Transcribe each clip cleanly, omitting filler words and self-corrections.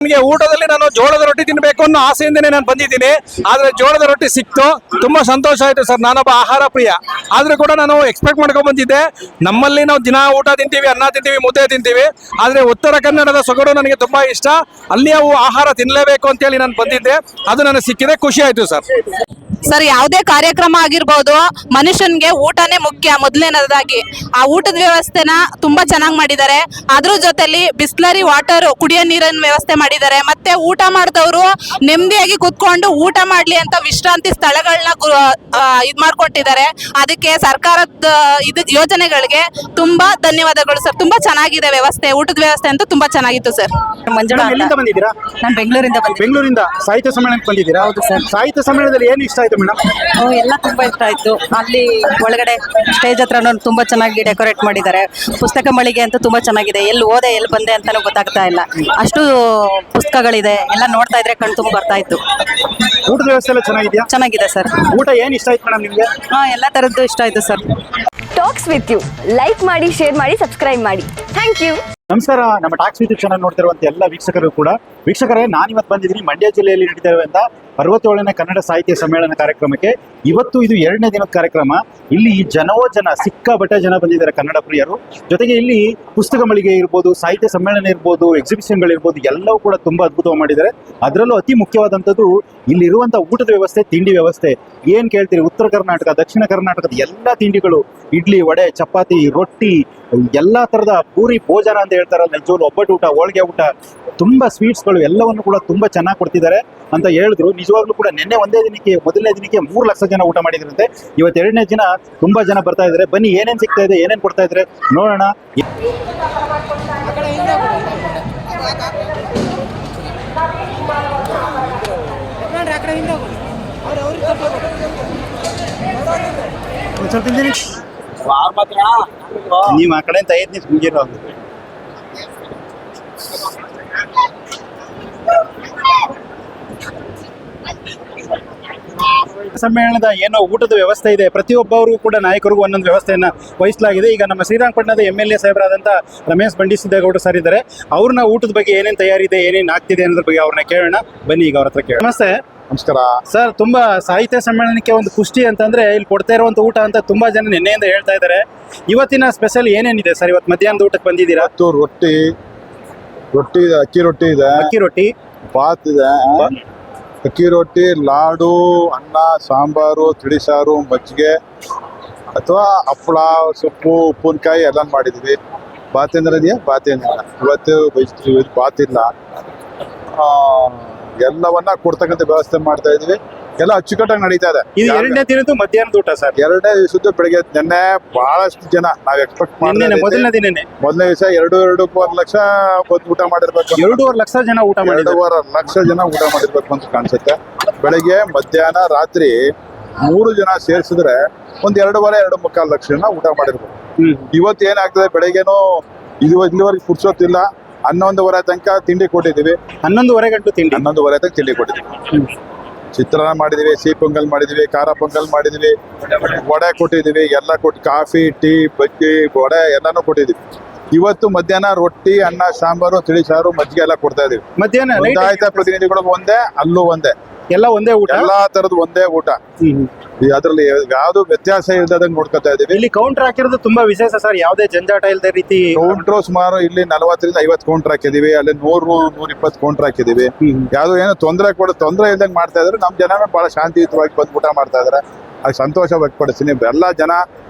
ನನಗೆ ಊಟದಲ್ಲಿ ನಾನು ಜೋಳದ ರೊಟ್ಟಿ ತಿನ್ನಬೇಕು ಅನ್ನೋ ಆಸೆಯಿಂದನೇ ನಾನು ಬಂದಿದ್ದೀನಿ. ಆದ್ರೆ ಜೋಳದ ರೊಟ್ಟಿ ಸಿಕ್ತು, ತುಂಬಾ ಸಂತೋಷ ಆಯ್ತು ಸರ್. ನಾನೊಬ್ಬ ಆಹಾರ ಪ್ರಿಯ, ಆದ್ರೂ ಕೂಡ ನಾನು ಎಕ್ಸ್ಪೆಕ್ಟ್ ಮಾಡ್ಕೊಂಡ್ ಬಂದಿದ್ದೆ. ನಮ್ಮಲ್ಲಿ ನಾವು ದಿನ ಊಟ ತಿಂತೀವಿ, ಅನ್ನ ತಿಂತೀವಿ, ಮುದ್ದೆ ತಿಂತೀವಿ. ಆದ್ರೆ ಉತ್ತರ ಕನ್ನಡದ ಸೊಗಡು ನನಗೆ ತುಂಬಾ ಇಷ್ಟ. ಅಲ್ಲಿ ಅವು ಆಹಾರ ತಿನ್ನಲೇಬೇಕು ಅಂತೇಳಿ ನಾನು ಬಂದಿದ್ದೆ. ಅದು ನನಗೆ ಸಿಕ್ಕಿದೆ, ಖುಷಿ ಆಯ್ತು ಸರ್. ಸರ್, ಯಾವುದೇ ಕಾರ್ಯಕ್ರಮ ಆಗಿರ್ಬೋದು, ಮನುಷ್ಯನ್ಗೆ ಊಟನೇ ಮುಖ್ಯ. ಮೊದಲನೇದಾಗಿ ಆ ಊಟದ ವ್ಯವಸ್ಥೆನ ತುಂಬಾ ಚೆನ್ನಾಗಿ ಮಾಡಿದ್ದಾರೆ. ಅದ್ರ ಜೊತೆಲಿ ಬಿಸ್ಲರಿ ವಾಟರ್, ಕುಡಿಯೋ ನೀರಿನ ವ್ಯವಸ್ಥೆ ಮಾಡಿದ್ದಾರೆ. ಮತ್ತೆ ಊಟ ಮಾಡಿದವರು ನೆಮ್ಮದಿಯಾಗಿ ಕುತ್ಕೊಂಡು ಊಟ ಮಾಡ್ಲಿ ಅಂತ ವಿಶ್ರಾಂತಿ ಸ್ಥಳಗಳನ್ನ ಇದ್ ಮಾಡ್ಕೊಟ್ಟಿದ್ದಾರೆ. ಅದಕ್ಕೆ ಸರ್ಕಾರದ ಯೋಜನೆಗಳಿಗೆ ತುಂಬಾ ಧನ್ಯವಾದಗಳು ಸರ್. ತುಂಬಾ ಚೆನ್ನಾಗಿದೆ ವ್ಯವಸ್ಥೆ, ಊಟದ ವ್ಯವಸ್ಥೆ ಅಂತೂ ತುಂಬಾ ಚೆನ್ನಾಗಿತ್ತು ಸರ್. ಮಂಜುಳಾ, ಎಲ್ಲಿಂದ ಬಂದಿದ್ದೀರಾ? ನಾನು ಬೆಂಗಳೂರಿಂದ ಬೆಂಗಳೂರಿಂದ ಸಾಹಿತ್ಯ ಸಮ್ಮೇಳನಕ್ಕೆ ಬಂದಿದ್ದೀರಾ? ಹೌದು ಸರ್. ಸಾಹಿತ್ಯ ಸಮ್ಮೇಳನದಲ್ಲಿ ಏನು ಇಷ್ಟ ಆಯ್ತು ಮೇಡಮ್? ಎಲ್ಲ ತುಂಬಾ ಇಷ್ಟ ಆಯ್ತು. ಅಲ್ಲಿ ಒಳಗಡೆ ಸ್ಟೇಜ್ ಹತ್ರ ತುಂಬಾ ಚೆನ್ನಾಗಿ ಡೆಕೋರೇಟ್ ಮಾಡಿದ್ದಾರೆ. ಪುಸ್ತಕ ಮಳಿಗೆ ಅಂತೂ ತುಂಬಾ ಚೆನ್ನಾಗಿದೆ. ಎಲ್ಲಿ ಹೋದೆ ಎಲ್ಲಿ ಬಂದೆ ಅಂತಾನೂ ಗೊತ್ತಾಗ್ತಾ ಇಲ್ಲ, ಅಷ್ಟು ಪುಸ್ತಕಗಳಿದೆ. ಎಲ್ಲ ನೋಡ್ತಾ ಇದ್ರೆ ಕಣ್ ತುಂಬ ಬರ್ತಾ ಇತ್ತು. ಊಟದ ವ್ಯವಸ್ಥೆ ಎಲ್ಲ ಚೆನ್ನಾಗಿದೆಯಾ? ಚೆನ್ನಾಗಿದೆ ಸರ್. ಊಟ ಏನು ಇಷ್ಟ ಆಯ್ತು ಮೇಡಮ್ ನಿಮಗೆ? ಎಲ್ಲ ತರದ್ದು ಇಷ್ಟ ಆಯ್ತು sir. Talks with you like ಮಾಡಿ, ಶೇರ್ ಮಾಡಿ, ಸಬ್ಸ್ಕ್ರೈಬ್ ಮಾಡಿ. Thank you. ನಮಸ್ಕಾರ. ನಮ್ಮ ಟಾಕ್ಸ್ ವಿತ್ ಯು ಚಾನಲ್ ನೋಡ್ತಿರುವಂತ ಎಲ್ಲ ವೀಕ್ಷಕರು ಕೂಡ. ವೀಕ್ಷಕರೇ, ನಾನಿವತ್ತು ಬಂದಿದ್ದೀನಿ ಮಂಡ್ಯ ಜಿಲ್ಲೆಯಲ್ಲಿ ನಡೀತಾ ಇರುವಂತ 67ನೇ ಕನ್ನಡ ಸಾಹಿತ್ಯ ಸಮ್ಮೇಳನ ಕಾರ್ಯಕ್ರಮಕ್ಕೆ. ಇವತ್ತು ಇದು 2ನೇ ದಿನದ ಕಾರ್ಯಕ್ರಮ. ಇಲ್ಲಿ ಜನವೋ ಜನ, ಸಿಕ್ಕಾಪಟ್ಟೆ ಜನ ಬಂದಿದ್ದಾರೆ ಕನ್ನಡ ಪ್ರಿಯರು. ಜೊತೆಗೆ ಇಲ್ಲಿ ಪುಸ್ತಕ ಮಳಿಗೆ ಇರ್ಬೋದು, ಸಾಹಿತ್ಯ ಸಮ್ಮೇಳನ ಇರ್ಬೋದು, ಎಕ್ಸಿಬಿಷನ್ಗಳಿರ್ಬೋದು, ಎಲ್ಲವೂ ಕೂಡ ತುಂಬಾ ಅದ್ಭುತವಾಗಿ ಮಾಡಿದ್ದಾರೆ. ಅದರಲ್ಲೂ ಅತಿ ಮುಖ್ಯವಾದಂಥದ್ದು ಇಲ್ಲಿರುವಂಥ ಊಟದ ವ್ಯವಸ್ಥೆ, ತಿಂಡಿ ವ್ಯವಸ್ಥೆ. ಏನು ಕೇಳ್ತೀರಿ, ಉತ್ತರ ಕರ್ನಾಟಕ, ದಕ್ಷಿಣ ಕರ್ನಾಟಕದ ಎಲ್ಲ ತಿಂಡಿಗಳು, ಇಡ್ಲಿ, ವಡೆ, ಚಪಾತಿ, ರೊಟ್ಟಿ, ಎಲ್ಲ ಥರದ ಪೂರಿ ಭೋಜನ ಅಂತ ಹೇಳ್ತಾರಲ್ಲ, ನಿಜವಾಗ್ಲೂ ಒಬ್ಬಟ್ಟು ಊಟ, ಹೋಳಿಗೆ ಊಟ, ತುಂಬ ಸ್ವೀಟ್ಸ್ಗಳು ಎಲ್ಲವನ್ನು ಕೂಡ ತುಂಬ ಚೆನ್ನಾಗಿ ಕೊಡ್ತಿದ್ದಾರೆ ಅಂತ ಹೇಳಿದ್ರು. ನಿಜವಾಗ್ಲೂ ಕೂಡ ನಿನ್ನೆ ಮೊದಲನೇ ದಿನಕ್ಕೆ 3 ಲಕ್ಷ ಜನ ಊಟ ಮಾಡಿದ್ರಂತೆ. ಇವತ್ತು 2ನೇ ದಿನ ತುಂಬಾ ಜನ ಬರ್ತಾ ಇದ್ದಾರೆ. ಬನ್ನಿ, ಏನೇನು ಸಿಗ್ತಾ ಇದೆ, ಏನೇನು ಕೊಡ್ತಾ ಇದ್ದಾರೆ ನೋಡೋಣ. ನೀವು ಆ ಕಡೆ ಅಂತ 5 ನಿಮಿಷ ಮುಗಿರೋ ಸಮ್ಮೇಳನದ ಏನೋ ಊಟದ ವ್ಯವಸ್ಥೆ ಇದೆ. ಪ್ರತಿಯೊಬ್ಬರಿಗೂ ಕೂಡ ನಾಯಕರಿಗೂ ಒಂದೊಂದು ವ್ಯವಸ್ಥೆಯನ್ನ ವಹಿಸಲಾಗಿದೆ. ಈಗ ನಮ್ಮ ಶ್ರೀರಂಗಪಟ್ಟಣದ MLA ಸಾಹೇಬರಾದಂಥ ರಮೇಶ್ ಬಂಡಿಸಿದ್ದೇಗೌಡ ಸರ್ ಇದ್ದಾರೆ. ಅವ್ರನ್ನ ಊಟದ ಬಗ್ಗೆ ಏನೇನು ತಯಾರಿ ಇದೆ, ಏನೇನು ಆಗ್ತಿದೆ ಅನ್ನೋದ್ರ ಬಗ್ಗೆ ಅವ್ರನ್ನ ಕೇಳೋಣ. ಬನ್ನಿ, ಈಗ ಅವ್ರ ಹತ್ರ ಕೇಳೋಣ. ನಮಸ್ತೆ. ನಮಸ್ಕಾರ ಸರ್. ತುಂಬಾ ಸಾಹಿತ್ಯ ಸಮ್ಮೇಳನಕ್ಕೆ ಒಂದು ಕುಷ್ಟಿ ಅಂತಂದ್ರೆ ಇಲ್ಲಿ ಕೊಡ್ತಾ ಇರುವಂತ ಊಟ ಅಂತ ತುಂಬಾ ಜನ ನಿನ್ನೆಯಿಂದ ಹೇಳ್ತಾ ಇದ್ದಾರೆ. ಇವತ್ತಿನ ಸ್ಪೆಷಲ್ ಏನೇನಿದೆ ಸರ್? ಇವತ್ತು ಮಧ್ಯಾಹ್ನದ ಊಟಕ್ಕೆ ಬಂದಿದ್ದೀರಾ? ರೊಟ್ಟಿ ಇದೆ, ಅಕ್ಕಿ ರೊಟ್ಟಿ ಇದೆ, ಅಕ್ಕಿ ರೊಟ್ಟಿ, ಬಾತ್ ಇದೆ, ಅಕ್ಕಿ ರೊಟ್ಟಿ, ಲಾಡು, ಅನ್ನ, ಸಾಂಬಾರು, ತಿಳಿಸಾರು, ಮಜ್ಜಿಗೆ ಅಥವಾ ಹಪ್ಪಳ, ಸೊಪ್ಪು, ಉಪ್ಪಿನಕಾಯಿ ಎಲ್ಲ ಮಾಡಿದ್ವಿ. ಬಾತ್ ಏನಾರ ಇದೆಯಾ? ಬಾತ್ ಏನಿಲ್ಲ ಇವತ್ತು. ಬಾತ್ ಇಲ್ಲ. ಎಲ್ಲವನ್ನ ಕೊಡ್ತಕ್ಕಂಥ ವ್ಯವಸ್ಥೆ ಮಾಡ್ತಾ ಇದೀವಿ. ಎಲ್ಲ ಅಚ್ಚುಕಟ್ಟಾಗಿ ನಡೀತಾ ಇದೆ. ಇದು 2ನೇ ದಿನದ್ದು ಮಧ್ಯಾಹ್ನದ ಊಟ ಸರ್. 2ನೇ ದಿವಸದ್ದು ಬೆಳಗ್ಗೆ. ನೆನ್ನೆ ಬಹಳಷ್ಟು ಜನ ನಾವ್ ಎಕ್ಸ್ಪೆಕ್ಟ್ ಮಾಡಿದ್ವಿ. ಮೊದಲನೇ ದಿನನೇ, ಮೊದಲನೇ ದಿವಸ 2.5 ಲಕ್ಷ ಊಟ ಮಾಡಿರ್ಬೇಕು. 2.5 ಲಕ್ಷ ಜನ ಊಟ ಮಾಡಿದ್ರು. 2.5 ಲಕ್ಷ ಜನ ಊಟ ಮಾಡಿರ್ಬೇಕು ಅಂತ ಕಾಣಿಸುತ್ತೆ. ಬೆಳಗ್ಗೆ, ಮಧ್ಯಾಹ್ನ, ರಾತ್ರಿ 3 ಜನ ಸೇರಿಸಿದ್ರೆ ಒಂದ್ 2.5-2.25 ಲಕ್ಷ ಜನ ಊಟ ಮಾಡಿರ್ಬೇಕು. ಇವತ್ತು ಏನಾಗ್ತದೆ, ಬೆಳಗ್ಗೆನೂ ಇಲ್ಲಿವರೆಗೆ ಪುರ್ಸೊತ್ತಿಲ್ಲ. 11:30 ತನಕ ತಿಂಡಿ ಕೊಟ್ಟಿದ್ದೀವಿ. 11:30 ಗಂಟು ತಿಂಡಿ. 11:30 ತನಕ ತಿಂಡಿ ಕೊಟ್ಟಿದ್ದೀವಿ. ಚಿತ್ರಾನ್ನ ಮಾಡಿದೀವಿ, ಸಿಹಿ ಪೊಂಗಲ್ ಮಾಡಿದೀವಿ, ಖಾರ ಪೊಂಗಲ್ ಮಾಡಿದೀವಿ, ವಡೆ ಕೊಟ್ಟಿದ್ದೀವಿ, ಎಲ್ಲ ಕೊಟ್ಟು ಕಾಫಿ, ಟೀ, ಬಜ್ಜಿ, ವಡೆ ಎಲ್ಲಾನು ಕೊಟ್ಟಿದ್ದೀವಿ. ಇವತ್ತು ಮಧ್ಯಾಹ್ನ ರೊಟ್ಟಿ, ಅನ್ನ, ಸಾಂಬಾರು, ತಿಳಿಸಾರು, ಮಜ್ಜಿಗೆ ಎಲ್ಲ ಕೊಡ್ತಾ ಇದೀವಿ. ಮಧ್ಯಾಹ್ನ ನೋಂದಾಯಿತ ಪ್ರತಿನಿಧಿಗಳು ಒಂದೇ, ಅಲ್ಲೂ ಒಂದೇ, ಎಲ್ಲ ಒಂದೇ ಊಟ, ಎಲ್ಲಾ ತರದ್ದು ಒಂದೇ ಊಟ. ಅದ್ರಲ್ಲಿ ಯಾವ್ದು ವ್ಯತ್ಯಾಸ ಇಲ್ದಂಗೆ ನೋಡ್ಕೊತಾ ಇದೀವಿ. ಇಲ್ಲಿ ಕೌಂಟರ್ ಹಾಕಿರೋದು ತುಂಬಾ ವಿಶೇಷ ಸರ್. ಯಾವುದೇ ಜಂಜಾಟ ಇಲ್ಲದ ರೀತಿ ಕೌಂಟ್ರು ಸುಮಾರು ಇಲ್ಲಿ 40-50 ಕೌಂಟರ್ ಹಾಕಿದೀವಿ. ಅಲ್ಲಿ 100-120 ಕೌಂಟರ್ ಹಾಕಿದೀವಿ. ಯಾವ್ದು ಏನು ತೊಂದರೆ ಇಲ್ದಂಗೆ ಮಾಡ್ತಾ ಇದಾರೆ. ನಮ್ ಜನನೂ ಬಹಳ ಶಾಂತಿಯುತವಾಗಿ ಬಂದು ಊಟ ಮಾಡ್ತಾ ಇದಾರೆ. ಅದು ಸಂತೋಷ ವ್ಯಕ್ತಪಡಿಸ್ತೀನಿ. ಎಲ್ಲಾ ಜನ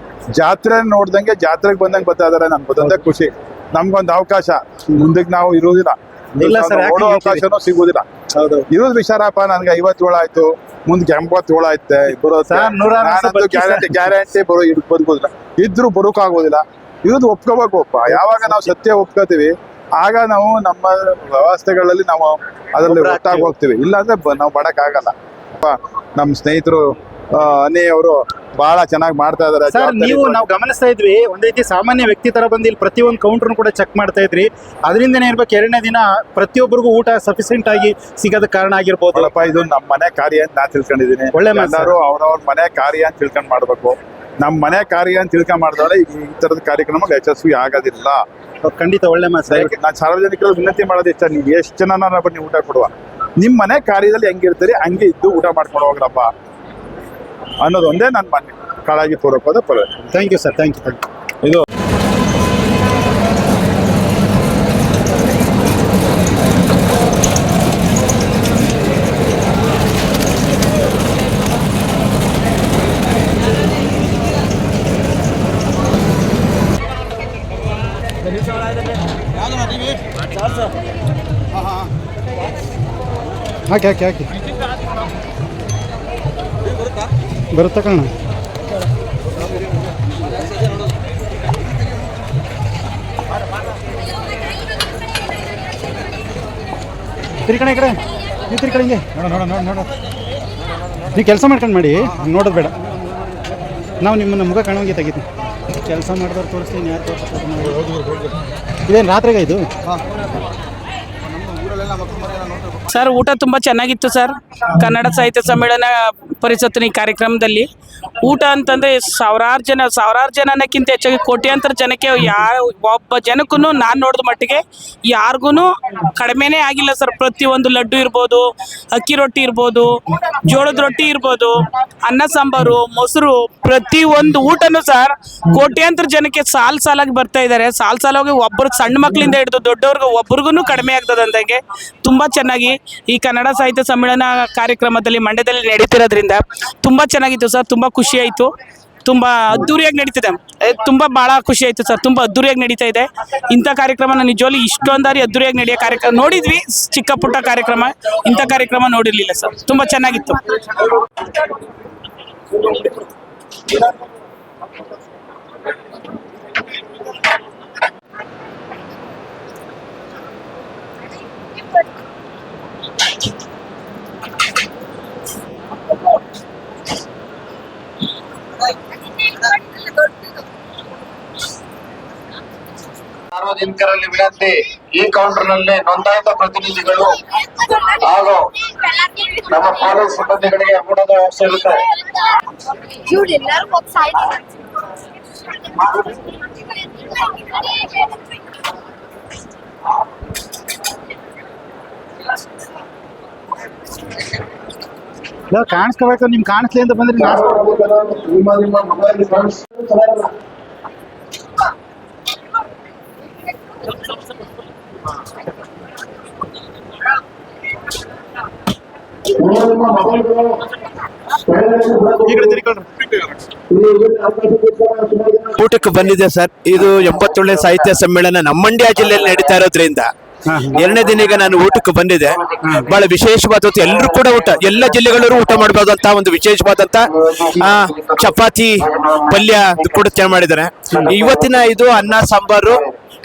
ಜಾತ್ರೆ ನೋಡ್ದಂಗೆ ಜಾತ್ರೆಗೆ ಬಂದಂಗೆ ಬರ್ತಾ ಇದಾರೆ. ನಮ್ಗೆ ಬಂದ ಖುಷಿ. ನಮ್ಗೊಂದು ಅವಕಾಶ ಮುಂದಕ್ಕೆ ನಾವು ಇರುವುದಿಲ್ಲ, ಅವಕಾಶನೂ ಸಿಗುವುದಿಲ್ಲ. ಇರೋದು ವಿಚಾರಪ್ಪ. ನನ್ಗೆ 57 ಆಯ್ತು, ಮುಂದಕ್ಕೆ 87 ಐತೆ. ಗ್ಯಾರಂಟಿ ಬದುಕೋದಿಲ್ಲ, ಇದ್ರು ಬದುಕಾಗೋದಿಲ್ಲ. ಇರೋದು ಒಪ್ಕೋಬೇಕು. ಯಾವಾಗ ನಾವು ಸತ್ಯ ಒಪ್ಕೋತೀವಿ ಆಗ ನಾವು ನಮ್ಮ ವ್ಯವಸ್ಥೆಗಳಲ್ಲಿ ನಾವು ಅದರಲ್ಲಿ ಒಟ್ಟಾಗಿ ಹೋಗ್ತೀವಿ. ಇಲ್ಲಾಂದ್ರೆ ನಾವು ಬಡಕ್ಕಾಗಲ್ಲ. ನಮ್ಮ ಸ್ನೇಹಿತರು ಅನ್ನಿ ಅವರು ಬಹಳ ಚೆನ್ನಾಗಿ ಮಾಡ್ತಾ ಇದಾರೆ ಸರ್. ನಾವು ಗಮನಿಸ್ತಾ ಇದ್ವಿ, ಒಂದ್ ರೀತಿ ಸಾಮಾನ್ಯ ವ್ಯಕ್ತಿ ತರ ಬಂದು ಇಲ್ಲಿ ಪ್ರತಿಯೊಂದು ಕೌಂಟರ್ ಕೂಡ ಚೆಕ್ ಮಾಡ್ತಾ ಇದ್ರಿ. ಅದರಿಂದನೇ ಇರ್ಬೇಕು 2ನೇ ದಿನ ಪ್ರತಿಯೊಬ್ಬರಿಗೂ ಊಟ ಸಫಿಸಿಯೆಂಟ್ ಆಗಿ ಸಿಗೋದ ಕಾರಣ ಆಗಿರ್ಬೋದು. ಇದು ನಮ್ಮ ಮನೆ ಕಾರ್ಯ ಅಂತ ನಾನು ತಿಳ್ಕೊಂಡಿದ್ದೀನಿ. ಒಳ್ಳೆ ಎಲ್ಲರೂ ಅವ್ರವ್ರ ಮನೆ ಕಾರ್ಯ ಅಂತ ತಿಳ್ಕೊಂಡ್ ಮಾಡ್ಬೇಕು. ನಮ್ಮ ಮನೆ ಕಾರ್ಯ ಅಂತ ತಿಳ್ಕೊಂಡ್ ಮಾಡಿದ್ರೆ ಈ ತರದ ಕಾರ್ಯಕ್ರಮ ಯಶಸ್ವಿ ಆಗೋದಿಲ್ಲ. ಖಂಡಿತ ಒಳ್ಳೆ ಮಾತು. ನಾನು ಸಾರ್ವಜನಿಕರು ವಿನಂತಿ ಮಾಡೋದು ಇಷ್ಟ, ನೀವು ಎಷ್ಟು ಜನ ಬನ್ನಿ ಊಟ ಕೊಡುವ, ನಿಮ್ಮ ಮನೆ ಕಾರ್ಯದಲ್ಲಿ ಹೆಂಗಿರ್ತೀರಿ ಹಂಗೆ ಇದ್ದು ಊಟ ಮಾಡ್ಕೊಂಡು ಹೋಗ್ರಪ್ಪ ಅನ್ನೋದು ಒಂದೇ ನನ್ನ ಮನೆ ಕಾಳಜಿ ಪೂರ್ವಕವಾದ ಪದ. Thank you sir, thank you. ಇದು ಹಾಕಿ ಹಾಕಿ ಹಾಕಿ ಬರುತ್ತಾ ಕಣ. ತಿರ್ಕಣ ಈ ಕಡೆ, ನೀವು ತಿರ್ಕಣ ಹಿಂಗೆ ನೋಡ. ನೀವು ಕೆಲಸ ಮಾಡ್ಕೊಂಡು ಮಾಡಿ, ನೋಡೋದು ಬೇಡ. ನಾವು ನಿಮ್ಮನ್ನು ಮುಖ ಕಾಣೋಂಗೆ ತೆಗಿತೀವಿ. ಕೆಲಸ ಮಾಡಿದವ್ರು ತೋರಿಸ್ತೀನಿ, ಯಾರು ತೋರಿಸ್ತಾರೆ. ಇದೇನು ರಾತ್ರಿಗೆ ಇದು? ಸರ್ ಊಟ ತುಂಬ ಚೆನ್ನಾಗಿತ್ತು ಸರ್. ಕನ್ನಡ ಸಾಹಿತ್ಯ ಸಮ್ಮೇಳನ ಪರಿಷತ್ತಿನ ಈ ಕಾರ್ಯಕ್ರಮದಲ್ಲಿ ಊಟ ಅಂತಂದರೆ ಸಾವಿರಾರು ಜನ ಅನ್ನೋಕ್ಕಿಂತ ಹೆಚ್ಚಾಗಿ ಕೋಟ್ಯಾಂತರ ಜನಕ್ಕೆ ಒಬ್ಬ ಜನಕ್ಕೂ ನಾನು ನೋಡಿದ ಮಟ್ಟಿಗೆ ಯಾರಿಗೂ ಕಡಿಮೆನೇ ಆಗಿಲ್ಲ ಸರ್. ಪ್ರತಿಯೊಂದು ಲಡ್ಡು ಇರ್ಬೋದು, ಅಕ್ಕಿ ರೊಟ್ಟಿ ಇರ್ಬೋದು, ಜೋಳದ ರೊಟ್ಟಿ ಇರ್ಬೋದು, ಅನ್ನ ಸಾಂಬಾರು, ಮೊಸರು, ಪ್ರತಿಯೊಂದು ಊಟನೂ ಸರ್ ಕೋಟ್ಯಾಂತರ ಜನಕ್ಕೆ ಸಾಲಾಗಿ ಬರ್ತಾ ಇದ್ದಾರೆ. ಸಾಲಾಗಿ ಒಬ್ಬರು ಸಣ್ಣ ಮಕ್ಕಳಿಂದ ಹಿಡಿದು ದೊಡ್ಡವ್ರಿಗೆ ಒಬ್ರಿಗೂ ಕಡಿಮೆ ಆಗ್ತದೆ ಅಂದಂಗೆ ತುಂಬ ಚೆನ್ನಾಗಿ ಈ ಕನ್ನಡ ಸಾಹಿತ್ಯ ಸಮ್ಮೇಳನ ಕಾರ್ಯಕ್ರಮದಲ್ಲಿ ಮಂಡ್ಯದಲ್ಲಿ ನಡೀತಿರೋದ್ರಿಂದ ತುಂಬ ಚೆನ್ನಾಗಿತ್ತು ಸರ್. ತುಂಬ ಖುಷಿ ಆಯಿತು. ತುಂಬ ಅದ್ದೂರಿಯಾಗಿ ನಡೀತಿದೆ. ತುಂಬ ಭಾಳ ಖುಷಿ ಆಯಿತು ಸರ್. ತುಂಬ ಅದ್ದೂರಿಯಾಗಿ ನಡೀತಾ ಇದೆ ಇಂಥ ಕಾರ್ಯಕ್ರಮ. ನಿಜವಾಗ್ಲೂ ಇಷ್ಟೊಂದಾರಿ ಅದ್ದೂರಿಯಾಗಿ ನಡೆಯೋ ಕಾರ್ಯಕ್ರಮ ನೋಡಿದ್ವಿ, ಚಿಕ್ಕ ಪುಟ್ಟ ಕಾರ್ಯಕ್ರಮ. ಇಂಥ ಕಾರ್ಯಕ್ರಮ ನೋಡಿರಲಿಲ್ಲ ಸರ್. ತುಂಬ ಚೆನ್ನಾಗಿತ್ತು. ಸಾರ್ವಜನಿಕರಲ್ಲಿ ವಿನಂತಿ, ಈ ಕೌಂಟರ್ನಲ್ಲಿ ನೋಂದಾಯಿತ ಪ್ರತಿನಿಧಿಗಳು ಹಾಗೂ ನಮ್ಮ ಪೊಲೀಸ್ ಸಿಬ್ಬಂದಿಗಳಿಗೆ ಊಟದ ವ್ಯವಸ್ಥೆ ಇರುತ್ತೆ. ಕಾಣಿಸ್ಕೋಬೇಕು, ನಿಮ್ಗೆ ಕಾಣಿಸ್ಲಿ ಅಂತ ಬಂದ್ರೆ ನಿಮ್ಮ ಮೊಬೈಲ್ ಊಟಕ್ಕೆ ಬಂದಿದೆ ಸರ್. ಇದು 77ನೇ ಸಾಹಿತ್ಯ ಸಮ್ಮೇಳನ ನಮ್ಮ ಮಂಡ್ಯ ಜಿಲ್ಲೆಯಲ್ಲಿ ನಡೀತಾ ಇರೋದ್ರಿಂದ 2ನೇ ದಿನ ಈಗ ನಾನು ಊಟಕ್ಕೆ ಬಂದಿದೆ. ಬಹಳ ವಿಶೇಷವಾದ ಎಲ್ಲರೂ ಕೂಡ ಊಟ, ಎಲ್ಲ ಜಿಲ್ಲೆಗಳವರು ಊಟ ಮಾಡಬಹುದಂತ ಒಂದು ವಿಶೇಷವಾದಂತ ಚಪಾತಿ ಪಲ್ಯ ಕೂಡ ಚೆನ್ನಾಗಿ ಮಾಡಿದ್ದಾರೆ. ಇವತ್ತಿನ ಇದು ಅನ್ನ ಸಾಂಬಾರು,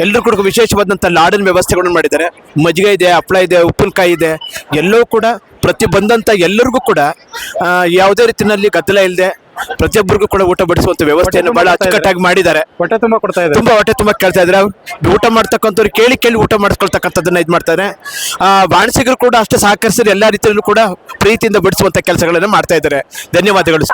ಎಲ್ಲರೂ ಕೂಡ ವಿಶೇಷವಾದಂಥ ಲಾಡಿನ ವ್ಯವಸ್ಥೆಗಳನ್ನು ಮಾಡಿದ್ದಾರೆ. ಮಜ್ಜಿಗೆ ಇದೆ, ಹಪ್ಪಳ ಇದೆ, ಉಪ್ಪಿನಕಾಯಿ ಇದೆ. ಎಲ್ಲವೂ ಕೂಡ ಪ್ರತಿ ಬಂದಂಥ ಎಲ್ಲರಿಗೂ ಕೂಡ ಯಾವುದೇ ರೀತಿಯಲ್ಲಿ ಗದ್ದಲ ಇಲ್ಲದೆ ಪ್ರತಿಯೊಬ್ಬರಿಗೂ ಕೂಡ ಊಟ ಬಡಿಸುವಂತ ವ್ಯವಸ್ಥೆಯನ್ನು ಬಹಳ ಅಚ್ಚುಕಟ್ಟಾಗಿ ಮಾಡಿದ್ದಾರೆ. ಹೊಟ್ಟೆ ತುಂಬ ಕೊಡ್ತಾ ಇದ್ದಾರೆ, ತುಂಬಾ ಹೊಟ್ಟೆ ತುಂಬ ಕೇಳ್ತಾ ಇದ್ದಾರೆ. ಊಟ ಮಾಡ್ತಕ್ಕಂಥವ್ರು ಕೇಳಿ ಊಟ ಮಾಡಿಸ್ಕೊಳ್ತಕ್ಕಂಥದ್ದನ್ನ ಇದು ಮಾಡ್ತಾರೆ. ಬಾಣಸಿಗರು ಕೂಡ ಅಷ್ಟೇ ಸಹಕರಿಸಿದ್ರೆ ಎಲ್ಲಾ ರೀತಿಯಲ್ಲೂ ಕೂಡ ಪ್ರೀತಿಯಿಂದ ಬಡಿಸುವಂತ ಕೆಲಸಗಳನ್ನ ಮಾಡ್ತಾ ಇದ್ದಾರೆ. ಧನ್ಯವಾದಗಳು.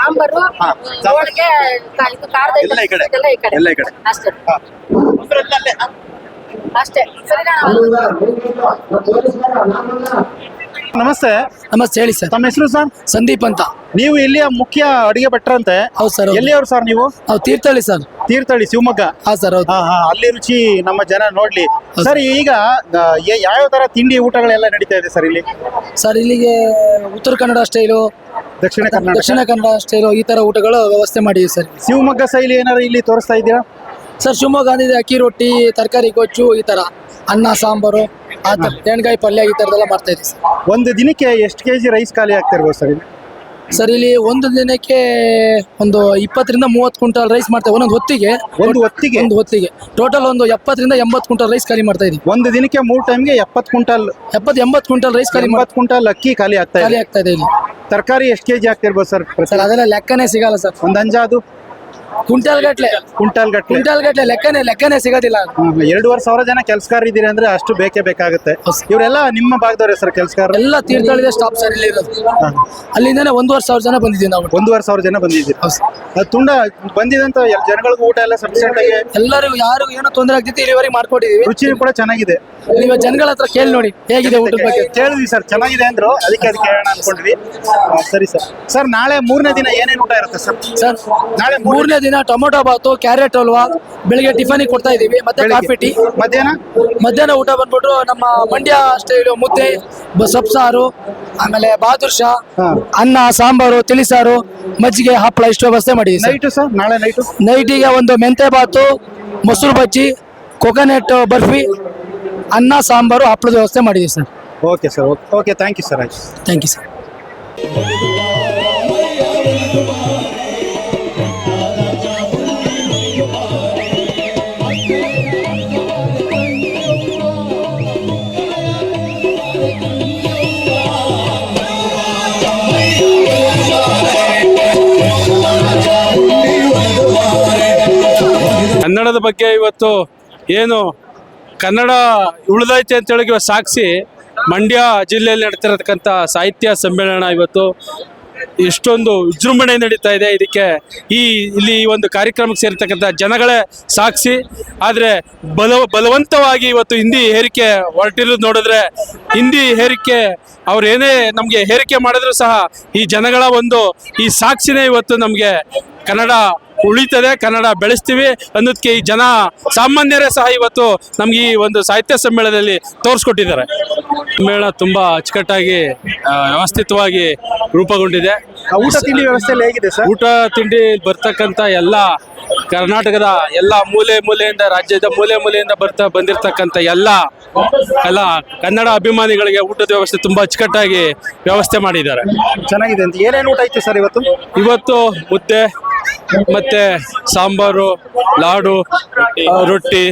ನಮಸ್ತೆ. ನಮಸ್ತೆ, ಹೇಳಿ ಸರ್. ತಮ್ಮ ಹೆಸರು ಸರ್? ಸಂದೀಪ್ ಅಂತ. ನೀವು ಇಲ್ಲಿಯ ಮುಖ್ಯ ಅಡಿಗೆ ಭಟ್ರಂತೆ? ಹೌದು ಸರ್. ಎಲ್ಲಿಯವರು ಸರ್ ನೀವು? ನಾವು ತೀರ್ಥಹಳ್ಳಿ ಸರ್. ತೀರ್ಥಹಳ್ಳಿ, ಶಿವಮೊಗ್ಗ? ಹಾ ಸರ್, ಹೌದು. ಅಲ್ಲಿ ರುಚಿ ನಮ್ಮ ಜನ ನೋಡ್ಲಿ ಸರ್. ಈಗ ಯಾವ ತರ ತಿಂಡಿ ಊಟಗಳೆಲ್ಲ ನಡೀತಾ ಇದೆ ಸರ್ ಇಲ್ಲಿ? ಸರ್ ಇಲ್ಲಿಗೆ ಉತ್ತರ ಕನ್ನಡ ಸ್ಟೈಲು, ದಕ್ಷಿಣ ಕನ್ನಡ ಸ್ಟೈಲು, ಈ ತರ ಊಟಗಳು ವ್ಯವಸ್ಥೆ ಮಾಡಿದ್ದೀವಿ ಸರ್. ಶಿವಮೊಗ್ಗ ಶೈಲಿ ಏನಾದ್ರು ಇಲ್ಲಿ ತೋರಿಸ್ತಾ ಇದೀರಾ ಸರ್? ಶಿವಮೊಗ್ಗ ಅಂದಿದೆ ಅಕ್ಕಿ ರೊಟ್ಟಿ, ತರಕಾರಿ ಗೊಜ್ಜು, ಈ ತರ ಅನ್ನ ಸಾಂಬಾರು, ಆ ತರ ಎಣ್ಗಾಯಿ ಪಲ್ಯ, ಈ ತರದೆಲ್ಲ ಮಾಡ್ತಾ ಇದ್ದೀವಿ ಸರ್. ಒಂದು ದಿನಕ್ಕೆ ಎಷ್ಟು ಕೆಜಿ ರೈಸ್ ಖಾಲಿ ಆಗ್ತಾ ಇರ್ಬೋದು ಸರ್ ಇಲ್ಲಿ? ಸರ್ ಇಲ್ಲಿ ಒಂದು ದಿನಕ್ಕೆ ಒಂದು 20 ರಿಂದ 30 ಕ್ವಿಂಟಲ್ ರೈಸ್ ಮಾಡ್ತೇವೆ ಒಂದೊಂದು ಹೊತ್ತಿಗೆ. ಒಂದು ಹೊತ್ತಿಗೆ ಟೋಟಲ್ ಒಂದು 70 ರಿಂದ 80 ಕ್ವಿಂಟಲ್ ರೈಸ್ ಖಾಲಿ ಮಾಡ್ತಾ ಇದೀವಿ. ಒಂದು ದಿನಕ್ಕೆ 3 ಟೈಮ್ಗೆ 70 ಕ್ವಿಂಟಲ್ 80 ಕ್ವಿಂಟಲ್ ರೈಸ್ ಖಾಲಿ 80 ಕ್ವಿಂಟಲ್ ಅಕ್ಕಿ ಖಾಲಿ ಆಗ್ತಾ ಇದೆ ಇಲ್ಲಿ. ತರಕಾರಿ ಎಷ್ಟು ಕೆಜಿ ಆಗ್ತಿರ್ಬೋದು ಸರ್? ಸರ್ ಅದೆಲ್ಲ ಲೆಕ್ಕನೇ ಸಿಗಲ್ಲ ಸರ್. ಒಂದು ಅಂಜಾದು ಕ್ವಿಂಟಲ್ ಗಟ್ಲೆ ಲೆಕ್ಕನೇ ಸಿಗೋದಿಲ್ಲ. 2,500 ಜನ ಕೆಲಸಗಾರ ಇದ್ದೀರಿ ಅಂದ್ರೆ ಅಷ್ಟು ಬೇಕೇ ಬೇಕಾಗುತ್ತೆ. ಇವರೆಲ್ಲ ನಿಮ್ಮ ಭಾಗದವ್ರೆ ಸರ್ ಕೆಲಸಗಾರ? ಎಲ್ಲ ತೀರ್ಥಹಳ್ಳಿ ಸ್ಟಾಪ್ ಸರ್ ಇಲ್ಲಿ ಇರೋದು. ಅಲ್ಲಿಂದಾನೆ 1,500 ಜನ ಬಂದಿದ್ದೀವಿ ನಾವು. 1,500 ಜನ ಬಂದಿದ್ದೀರಿ. ಅದು ತುಂಡ ಬಂದಿದಂತ ಜನಗಳಿಗೂ ಊಟ ಎಲ್ಲ ಸಫಿಷಿಯಂಟ್ ಆಗಿ ಎಲ್ಲರಿಗೂ ಯಾರಿಗೂ ಏನೋ ತೊಂದರೆ ಆಗ್ತಿತ್ತು ಇಲ್ಲಿವರೆಗೆ ಮಾಡ್ಕೊಟ್ಟಿದೀವಿ. ರುಚಿ ಕೂಡ ಚೆನ್ನಾಗಿದೆ. ನೀವು ಜನಗಳ ಹತ್ರ ಕೇಳಿ ನೋಡಿ ಹೇಗಿದೆ ಊಟದ ಬಗ್ಗೆ. ಕೇಳಿದ್ವಿ ಸರ್, ಚೆನ್ನಾಗಿದೆ ಅಂದ್ರು, ಅದಕ್ಕೆ ಹೇಳೋಣ ಅನ್ಕೊಂಡ್ವಿ. ಸರಿ ಸರ್, ನಾಳೆ 3ನೇ ದಿನ ಏನೇನು ಊಟ ಇರುತ್ತೆ ಸರ್? ನಾಳೆ 3ನೇ ದಿನ ಟೊಮೊಟೊ ಬಾತು, ಕ್ಯಾರೆಟ್ ಹಲ್ವಾ ಬೆಳಿಗ್ಗೆ ಟಿಫನ್ ಕೊಡ್ತಾ ಇದೀವಿ, ಮತ್ತೆ ಕಾಫಿ ಟೀ. ಮಧ್ಯಾಹ್ನ ಊಟ ಬಂದ್ಬಿಟ್ಟು ನಮ್ಮ ಮಂಡ್ಯ ಸ್ಟೈಲ್ ಮುದ್ದೆ, ಸೊಪ್ಸಾರು, ಆಮೇಲೆ ಬಾದುರ್ಷಾ, ಅನ್ನ, ಸಾಂಬಾರು, ತಿಳಿಸಾರು, ಮಜ್ಜಿಗೆ, ಹಪ್ಪಳ ಇಷ್ಟು ವ್ಯವಸ್ಥೆ ಮಾಡಿದ್ವಿ. ನೈಟು ಸರ್, ನಾಳೆ ನೈಟಿಗೆ ಒಂದು ಮೆಂತೆ ಬಾತು, ಮೊಸರು ಬಜ್ಜಿ, ಕೊಕೊನೆಟ್ ಬರ್ಫಿ, ಅನ್ನ, ಸಾಂಬಾರು, ಹಪ್ಪಳದ ವ್ಯವಸ್ಥೆ ಮಾಡಿದ್ವಿ sir. Okay sir, okay, thank you sir. Thank you sir. ಕನ್ನಡದ ಬಗ್ಗೆ ಇವತ್ತು ಏನು ಕನ್ನಡ ಉಳಿದೈತೆ ಅಂತೇಳಿ ಇವತ್ತು ಸಾಕ್ಷಿ ಮಂಡ್ಯ ಜಿಲ್ಲೆಯಲ್ಲಿ ನಡೀತಿರತಕ್ಕಂಥ ಸಾಹಿತ್ಯ ಸಮ್ಮೇಳನ ಇವತ್ತು ಎಷ್ಟೊಂದು ವಿಜೃಂಭಣೆ ನಡೀತಾ ಇದೆ. ಇದಕ್ಕೆ ಇಲ್ಲಿ ಒಂದು ಕಾರ್ಯಕ್ರಮಕ್ಕೆ ಸೇರ್ತಕ್ಕಂಥ ಜನಗಳೇ ಸಾಕ್ಷಿ. ಆದರೆ ಬಲವಂತವಾಗಿ ಇವತ್ತು ಹಿಂದಿ ಹೇರಿಕೆ ಹೊರಟಿರೋದು ನೋಡಿದ್ರೆ, ಹಿಂದಿ ಹೇರಿಕೆ ಅವ್ರು ಏನೇ ನಮಗೆ ಹೇರಿಕೆ ಮಾಡಿದ್ರು ಸಹ ಈ ಜನಗಳ ಈ ಸಾಕ್ಷಿನೇ ಇವತ್ತು ನಮಗೆ ಕನ್ನಡ ಉಳಿತದೆ, ಕನ್ನಡ ಬೆಳೆಸ್ತೀವಿ ಅನ್ನೋದಕ್ಕೆ ಈ ಜನ ಸಾಮಾನ್ಯರೇ ಸಹ ಇವತ್ತು ನಮ್ಗೆ ಈ ಒಂದು ಸಾಹಿತ್ಯ ಸಮ್ಮೇಳನದಲ್ಲಿ ತೋರಿಸ್ಕೊಟ್ಟಿದ್ದಾರೆ. ಸಮ್ಮೇಳನ ತುಂಬಾ ಅಚ್ಚುಕಟ್ಟಾಗಿ ವ್ಯವಸ್ಥಿತವಾಗಿ ರೂಪುಗೊಂಡಿದೆ. ಊಟ ತಿಂಡಿ ವ್ಯವಸ್ಥೆ ಹೇಗಿದೆ ಸರ್? ಊಟ ತಿಂಡಿ ಬರ್ತಕ್ಕಂಥ ಎಲ್ಲ ಕರ್ನಾಟಕದ ಎಲ್ಲ ಮೂಲೆಯಿಂದ, ರಾಜ್ಯದ ಮೂಲೆಯಿಂದ ಬಂದಿರತಕ್ಕಂಥ ಎಲ್ಲ ಕನ್ನಡ ಅಭಿಮಾನಿಗಳಿಗೆ ಊಟದ ವ್ಯವಸ್ಥೆ ತುಂಬಾ ಅಚ್ಚುಕಟ್ಟಾಗಿ ವ್ಯವಸ್ಥೆ ಮಾಡಿದ್ದಾರೆ. ಚೆನ್ನಾಗಿದೆ ಅಂತ. ಏನೇನು ಊಟ ಇತ್ತು ಸರ್ ಇವತ್ತು? ಮುದ್ದೆ ಮತ್ತೆ ಸಾಂಬಾರು, ಲಾಡು, ರೊಟ್ಟಿ.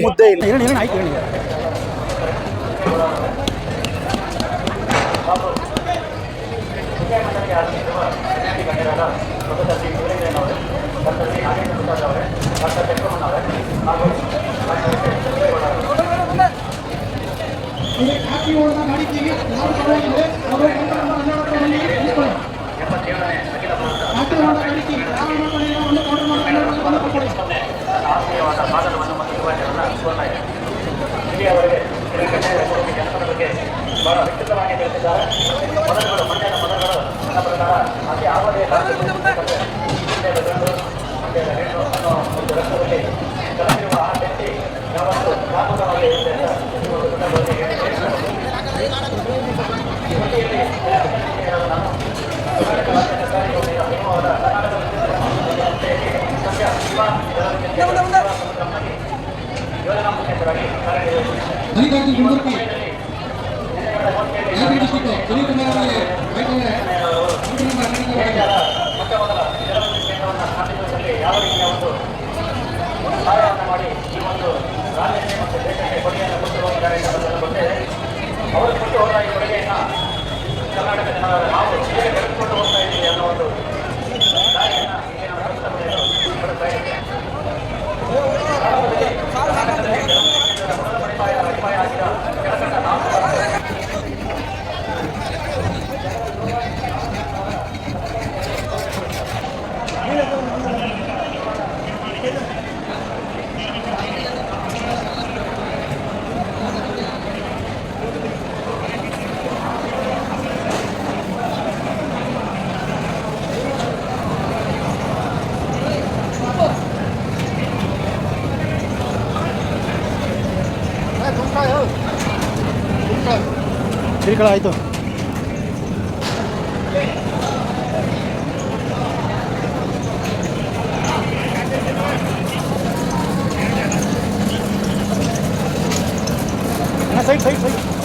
ಆಯ್ತು. ಸೈಡ್